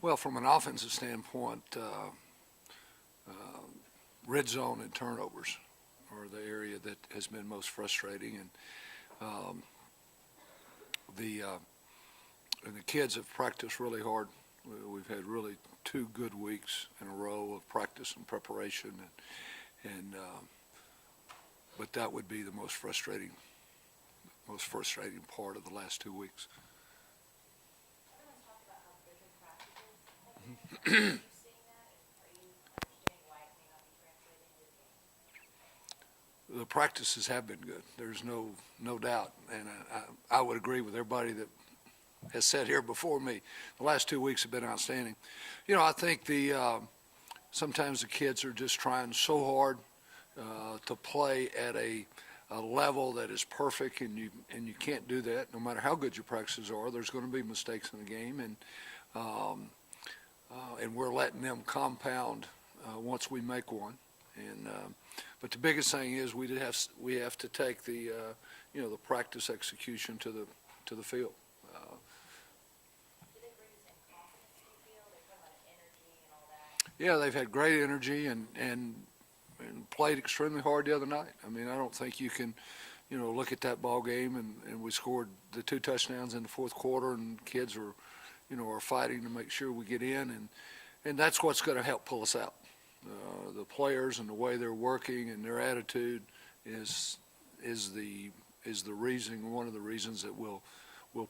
Well, from an offensive standpoint, red zone and turnovers are the area that has been most frustrating, and um, the kids have practiced really hard. We've had really 2 good weeks in a row of practice and preparation, and but that would be the most frustrating part of the last 2 weeks. Everyone's talked about how good your practices have been. Are you seeing that, and are you understanding why it may not be translating to the game? The practices have been good. There's no doubt, and I would agree with everybody that has said here before me. The last 2 weeks have been outstanding. I think sometimes the kids are just trying so hard to play at a level that is perfect, and you can't do that. No matter how good your practices are, there's going to be mistakes in the game, and we're letting them compound once we make one. And but the biggest thing is we have to take the practice execution to the field. Do they bring the same confidence, do you feel? They're talking about energy and all that. Yeah, they've had great energy and played extremely hard the other night. I mean, I don't think you can, look at that ball game and we scored the 2 touchdowns in the fourth quarter, and kids are fighting to make sure we get in, and that's what's going to help pull us out. The players and the way they're working and their attitude is the reason, one of the reasons that we'll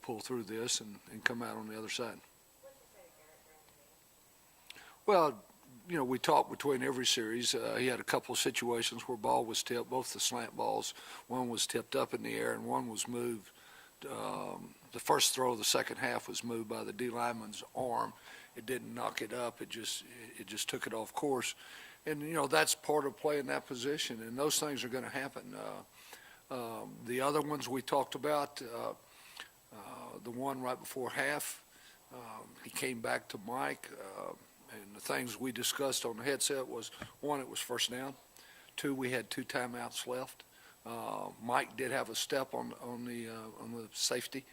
pull through this and come out on the other side. What's the say to Garrett during the game? Well, we talked between every series. He had a couple of situations where ball was tipped, both the slant balls. One was tipped up in the air and one was moved. The first throw of the second half was moved by the D lineman's arm. It didn't knock it up. It just took it off course. And, that's part of playing that position, and those things are going to happen. The other ones we talked about, the one right before half, he came back to Mike, and the things we discussed on the headset was, 1, it was first down. 2, we had 2 timeouts left. Mike did have a step on the safety,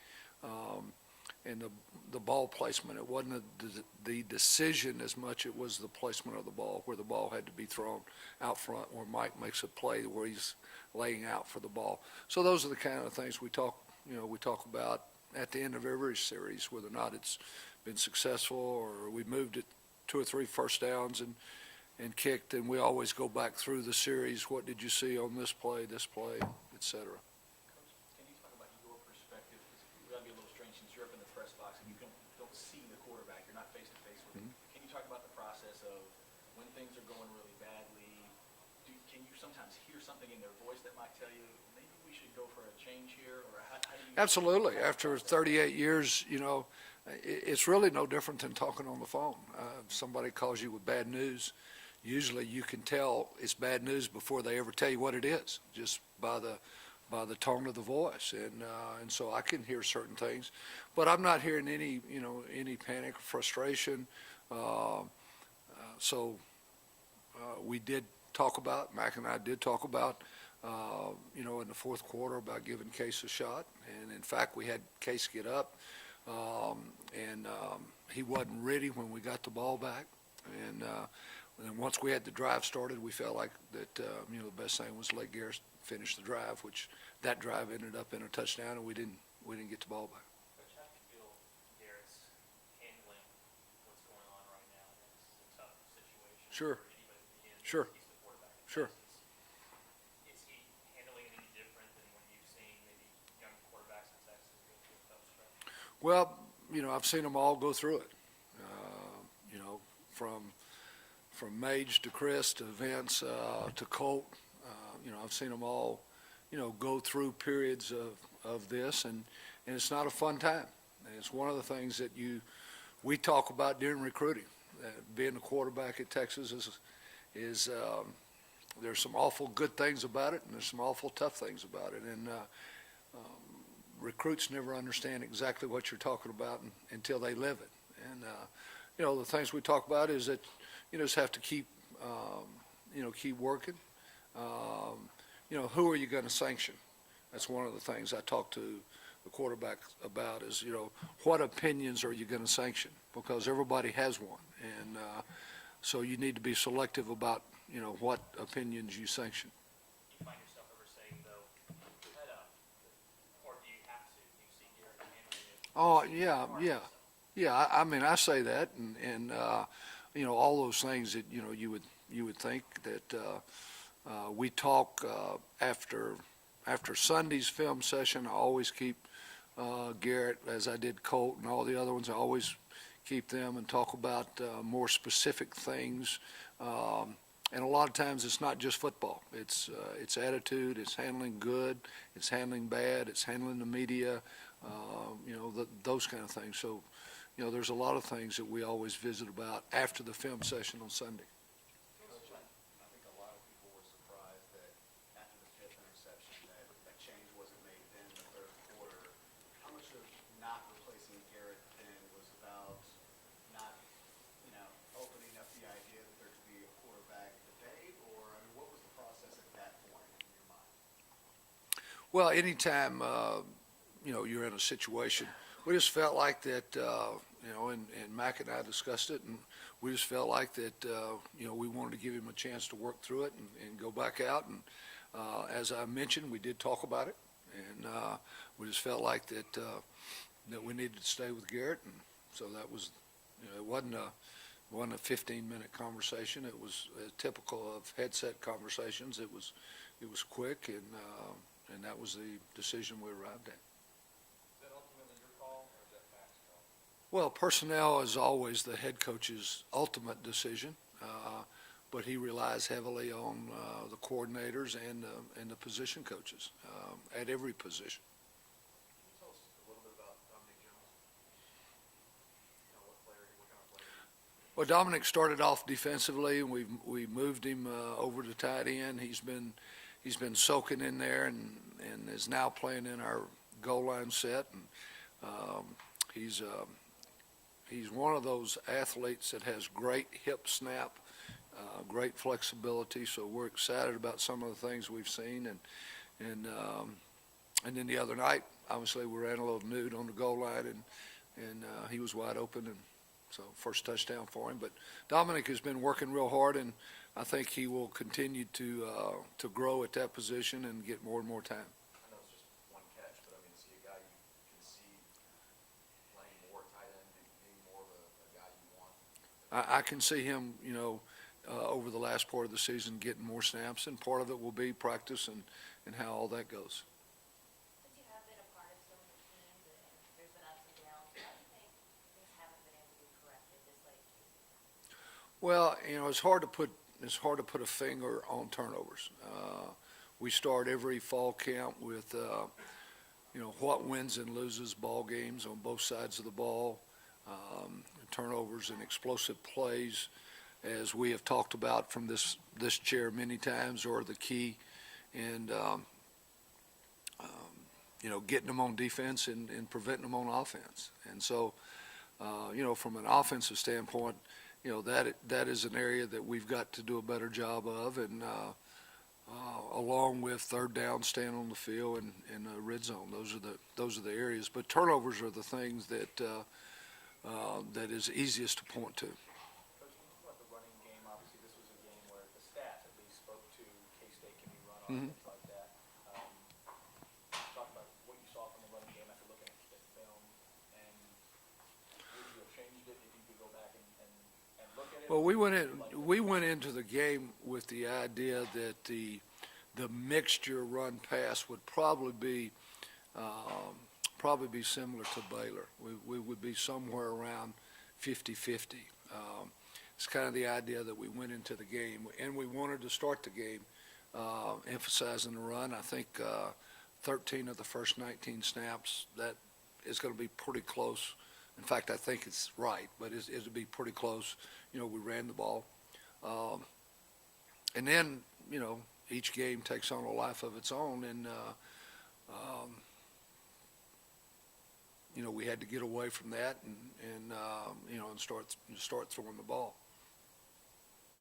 and the ball placement. It wasn't the decision as much. It was the placement of the ball, where the ball had to be thrown out front, where Mike makes a play where he's laying out for the ball. So those are the kind of things we talk about at the end of every series, whether or not it's been successful or we moved it 2 or 3 first downs and kicked, and we always go back through the series. What did you see on this play, et cetera? Coach, can you talk about your perspective? Because it would be a little strange since you're up in the press box and you don't see the quarterback. You're not face to face with him. Can you talk about the process of when things are going really badly? Can you sometimes hear something in their voice that might tell you maybe we should go for a change here? Or how do you? Absolutely. After 38 years, it's really no different than talking on the phone. If somebody calls you with bad news, usually you can tell it's bad news before they ever tell you what it is, just by the tone of the voice. And so I can hear certain things, but I'm not hearing any panic or frustration. So we did talk about, Mac and I did talk about, in the fourth quarter about giving Case a shot. And in fact, we had Case get up, and he wasn't ready when we got the ball back. And once we had the drive started, we felt like that, the best thing was to let Garrett finish the drive, which that drive ended up in a touchdown, and we didn't get the ball back. Coach, how do you feel Garrett's handling what's going on right now? It's a tough situation Sure. for anybody to be in. Sure. He's the quarterback. Sure. Is he handling it any different than when you've seen maybe young quarterbacks in Texas go through a tough stretch? Well, I've seen them all go through it. From Mage to Chris to Vince to Colt. I've seen them all, go through periods of this, and it's not a fun time. And it's one of the things that we talk about during recruiting. Being a quarterback at Texas is there's some awful good things about it, and there's some awful tough things about it. And recruits never understand exactly what you're talking about until they live it. And the things we talk about is that you just have to keep working. Who are you going to sanction? That's one of the things I talk to the quarterback about is, what opinions are you going to sanction? Because everybody has one. And so you need to be selective about, what opinions you sanction. Do you find yourself ever saying, though, head up, or do you have to? Do you see Garrett handling it? Oh, See yeah, part of yeah. himself? Yeah, I mean, I say that, and all those things that, you would think that we talk after Sunday's film session. I always keep Garrett, as I did Colt and all the other ones. I always keep them and talk about more specific things. And a lot of times it's not just football. It's attitude, it's handling good, it's handling bad, it's handling the media, those kind of things. So, there's a lot of things that we always visit about after the film session on Sunday. Coach, I think a lot of people were surprised that after the fifth interception that change wasn't made then in the third quarter. How much of not replacing Garrett then was about not, opening up the idea that there could be a quarterback debate? Or, I mean, what was the process at that point in your mind? Well, anytime, you're in a situation, we just felt like that, and Mac and I discussed it, and we just felt like that, we wanted to give him a chance to work through it and go back out. And as I mentioned, we did talk about it, and we just felt like that we needed to stay with Garrett. And so that was, it wasn't a 15-minute conversation. It was typical of headset conversations. It was quick, and that was the decision we arrived at. Is that ultimately your call, or is that Mac's call? Well, personnel is always the head coach's ultimate decision, but he relies heavily on the coordinators and the position coaches at every position. Can you tell us a little bit about Dominic Jones? What kind of player? Well, Dominic started off defensively, and we moved him over to tight end. He's been soaking in there and is now playing in our goal line set. And he's one of those athletes that has great hip snap, great flexibility. So we're excited about some of the things we've seen. And then the other night, obviously, we ran a little nude on the goal line, and he was wide open, and so first touchdown for him. But Dominic has been working real hard, and I think he will continue to grow at that position and get more and more time. I know it's just one catch, but I mean, to see a guy you can see playing more tight end and being more of a guy you want. I can see him, over the last part of the season getting more snaps, and part of it will be practice and how all that goes. Since you have been a part of so many teams and there's been ups and downs, how do you think things haven't been able to be corrected this late in the season? Well, it's hard to put a finger on turnovers. We start every fall camp with, what wins and loses ball games on both sides of the ball. Turnovers and explosive plays, as we have talked about from this chair many times, are the key. And, getting them on defense and preventing them on offense. And so, from an offensive standpoint, that is an area that we've got to do a better job of, and along with third down, staying on the field, and red zone. Those are the areas. But turnovers are the things that is easiest to point to. Coach, can you talk about the running game? Obviously, this was a game where the stats at least spoke to K-State can be run on, things like that. Talk about what you saw from the running game after looking at the film, and would you have changed it if you could go back and look at it? Well, we went into the game with the idea that the mixture run pass would probably be similar to Baylor. We would be somewhere around 50-50. It's kind of the idea that we went into the game, and we wanted to start the game emphasizing the run. I think 13 of the first 19 snaps, that is going to be pretty close. In fact, I think it's right, but it'll be pretty close. We ran the ball. And then, each game takes on a life of its own, and, we had to get away from that and start throwing the ball.